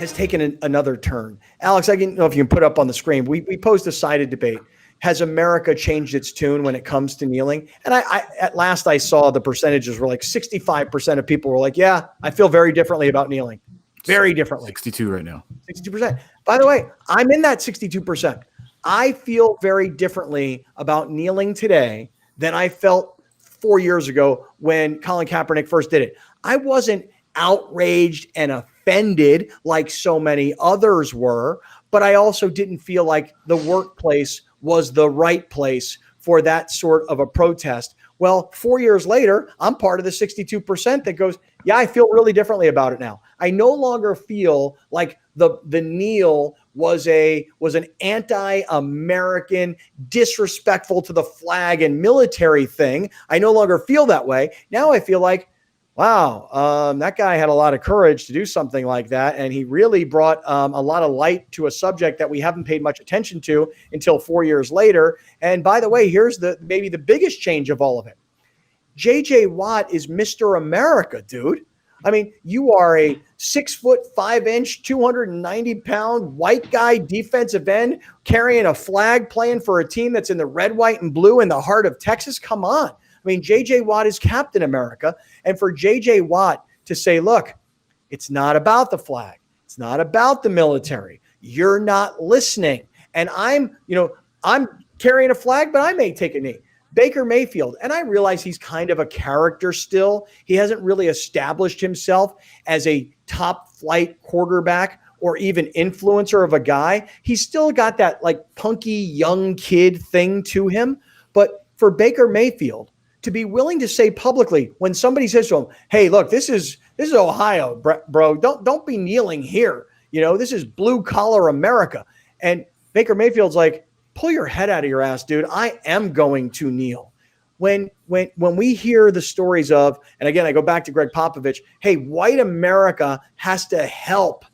has taken another turn. Alex, I don't know if you can put up on the screen. We posed a sided debate. Has America changed its tune when it comes to kneeling? And I at last I saw the percentages were like 65% of people were like, yeah, I feel very differently about kneeling. Very differently. 62 right now. 62%. By the way, I'm in that 62%. I feel very differently about kneeling today than I felt 4 years ago when Colin Kaepernick first did it. I wasn't outraged and offended like so many others were, but I also didn't feel like the workplace was the right place for that sort of a protest. Well, 4 years later, I'm part of the 62% that goes, yeah, I feel really differently about it now. I no longer feel like the kneel was an anti-American, disrespectful to the flag and military thing. I no longer feel that way. Now I feel like, wow, that guy had a lot of courage to do something like that. And he really brought a lot of light to a subject that we haven't paid much attention to until 4 years later. And by the way, here's maybe the biggest change of all of it. JJ Watt is Mr. America, dude. I mean, you are a 6'5", 290-pound white guy defensive end carrying a flag, playing for a team that's in the red, white, and blue in the heart of Texas. Come on. I mean, JJ Watt is Captain America. And for JJ Watt to say, look, it's not about the flag. It's not about the military. You're not listening. And I'm carrying a flag, but I may take a knee. Baker Mayfield, and I realize he's kind of a character still. He hasn't really established himself as a top flight quarterback or even influencer of a guy. He's still got that like punky young kid thing to him. But for Baker Mayfield to be willing to say publicly when somebody says to him, hey, look, this is Ohio, bro. Don't be kneeling here. This is blue collar America. And Baker Mayfield's like, pull your head out of your ass, dude. I am going to kneel. When we hear the stories of, and again, I go back to Greg Popovich, hey, white America has to help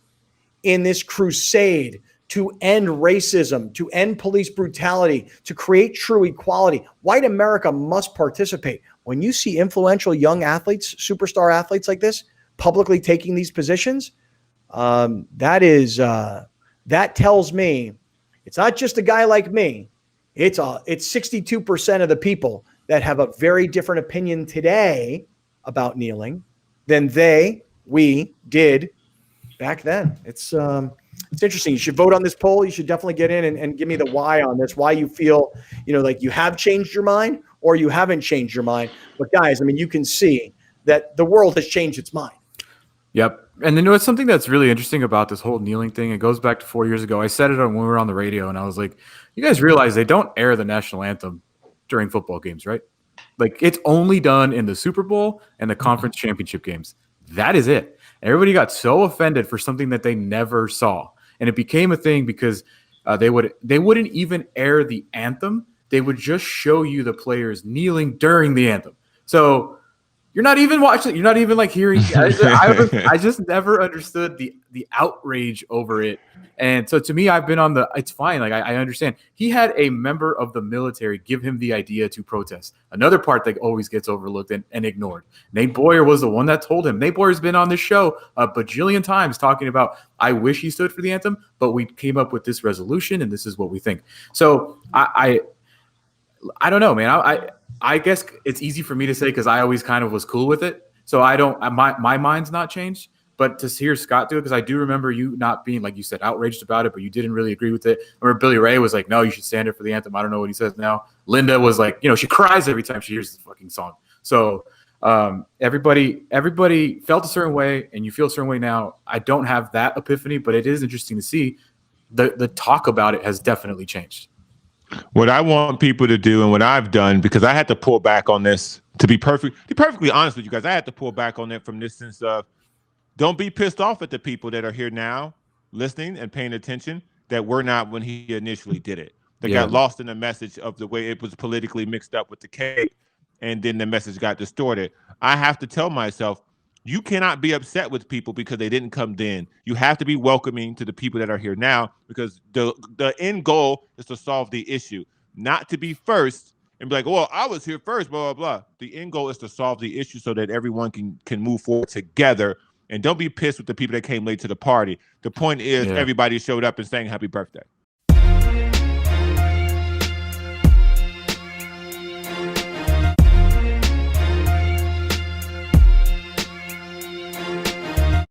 in this crusade to end racism, to end police brutality, to create true equality. White America must participate. When you see influential young athletes, superstar athletes like this, publicly taking these positions, that tells me it's not just a guy like me. It's 62% of the people that have a very different opinion today about kneeling than we did back then. It's interesting. You should vote on this poll. You should definitely get in and give me the why on this, why you feel, like you have changed your mind or you haven't changed your mind. But guys, I mean, you can see that the world has changed its mind. Yep. And it's something that's really interesting about this whole kneeling thing. It goes back to 4 years ago. I said it when we were on the radio, and I was like, you guys realize they don't air the national anthem during football games, right? Like, it's only done in the Super Bowl and the conference championship games. That is it. Everybody got so offended for something that they never saw. And it became a thing because they wouldn't even air the anthem. They would just show you the players kneeling during the anthem. So you're not even watching. You're not even like hearing. I just never understood the outrage over it. And so to me, I've been on it's fine. Like I understand. He had a member of the military give him the idea to protest. Another part that always gets overlooked and ignored. Nate Boyer was the one that told him. Nate Boyer's been on this show a bajillion times talking about, I wish he stood for the anthem, but we came up with this resolution and this is what we think. So I don't know, man. I guess it's easy for me to say because I always kind of was cool with it. So my mind's not changed. But to hear Scott do it, because I do remember you not being, like you said, outraged about it, but you didn't really agree with it. I remember Billy Ray was like, no, you should stand up for the anthem. I don't know what he says now. Linda was like, she cries every time she hears the fucking song. So everybody felt a certain way, and you feel a certain way now. I don't have that epiphany, but it is interesting to see the talk about it has definitely changed. What I want people to do and what I've done, because I had to pull back on this, to be perfectly honest with you guys, I had to pull back on it from this sense of, don't be pissed off at the people that are here now listening and paying attention that were not when he initially did it. They got lost in the message of the way it was politically mixed up with the cake, and then the message got distorted. I have to tell myself, you cannot be upset with people because they didn't come then. You have to be welcoming to the people that are here now, because the end goal is to solve the issue, not to be first and be like, well, I was here first, blah, blah, blah. The end goal is to solve the issue so that everyone can move forward together And don't be pissed with the people that came late to the party. The point is everybody showed up and sang happy birthday.